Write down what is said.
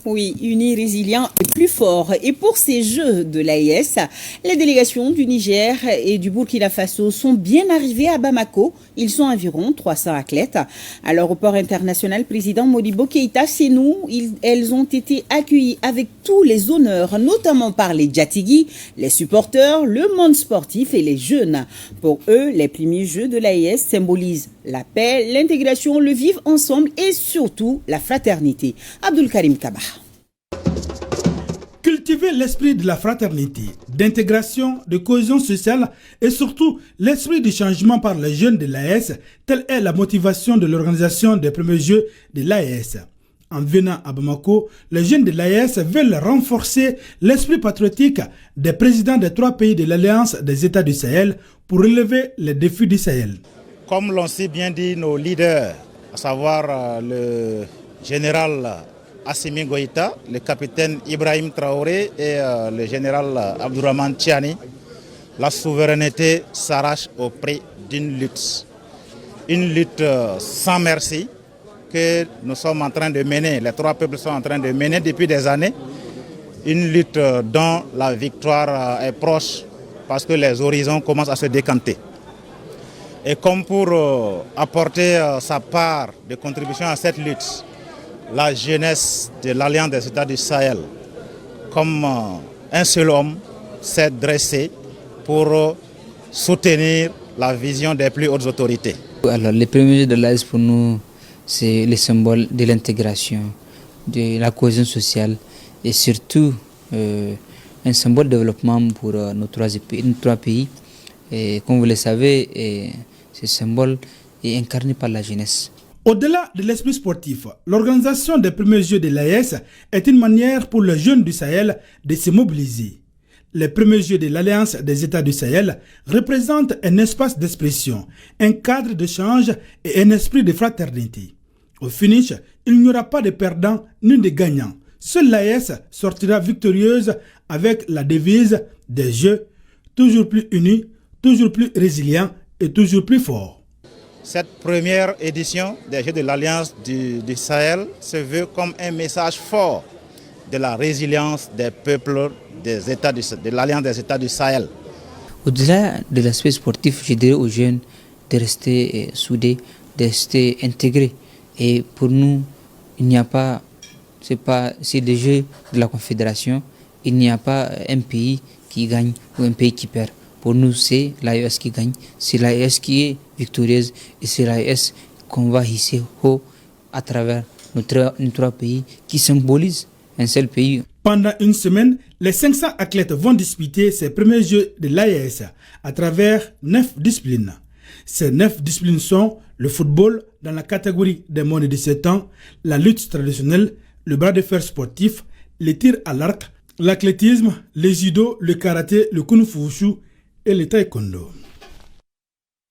Oui, unis, résilients et plus forts. Et pour ces Jeux de l'AES, les délégations du Niger et du Burkina Faso sont bien arrivées à Bamako. Ils sont environ 300 athlètes. À l'aéroport international président Modibo Keïta Sénou, elles ont été accueillies avec tous les honneurs, notamment par les Djatigui, les supporters, le monde sportif et les jeunes. Pour eux, les premiers Jeux de l'AES symbolisent la paix, l'intégration, le vivre ensemble et surtout la fraternité. Abdul Karim Kaba. Cultiver l'esprit de la fraternité, d'intégration, de cohésion sociale et surtout l'esprit du changement par les jeunes de l'AES, telle est la motivation de l'organisation des premiers Jeux de l'AES. En venant à Bamako, les jeunes de l'AES veulent renforcer l'esprit patriotique des présidents des 3 pays de l'Alliance des États du Sahel pour relever les défis du Sahel. Comme l'ont si bien dit nos leaders, à savoir le général Assimi Goïta, le capitaine Ibrahim Traoré et le général Abdourahmane Tiani, la souveraineté s'arrache au prix d'une lutte. Une lutte sans merci que nous sommes en train de mener, les 3 peuples sont en train de mener depuis des années. Une lutte dont la victoire est proche parce que les horizons commencent à se décanter. Et comme pour apporter sa part de contribution à cette lutte, la jeunesse de l'Alliance des États du Sahel, comme un seul homme, s'est dressée pour soutenir la vision des plus hautes autorités. Alors, les premiers Jeux de l'AES pour nous, c'est le symbole de l'intégration, de la cohésion sociale et surtout un symbole de développement pour nos 3 pays. Et comme vous le savez, ce symbole est incarné par la jeunesse. Au-delà de l'esprit sportif, l'organisation des premiers Jeux de l'AES est une manière pour les jeunes du Sahel de se mobiliser. Les premiers Jeux de l'Alliance des États du Sahel représentent un espace d'expression, un cadre d'échange et un esprit de fraternité. Au finish, il n'y aura pas de perdants ni de gagnants. Seule l'AES sortira victorieuse avec la devise des Jeux, toujours plus unis, toujours plus résilients et toujours plus forts. Cette première édition des Jeux de l'Alliance du Sahel se veut comme un message fort de la résilience des peuples de l'Alliance des États du Sahel. Au-delà de l'aspect sportif, je dirais aux jeunes de rester soudés, de rester intégrés. Et pour nous, il n'y a pas, c'est des Jeux de la Confédération, il n'y a pas un pays qui gagne ou un pays qui perd. Pour nous, c'est l'AES qui gagne, c'est l'AES qui est victorieuse et c'est l'AES qu'on va hisser haut à travers nos 3 pays qui symbolisent un seul pays. Pendant une semaine, les 500 athlètes vont disputer ces premiers Jeux de l'AES à travers 9 disciplines. Ces 9 disciplines sont le football dans la catégorie des moins de 17 ans, la lutte traditionnelle, le bras de fer sportif, les tirs à l'arc, l'athlétisme, le judo, le karaté, le kung fu wushu et le taekwondo.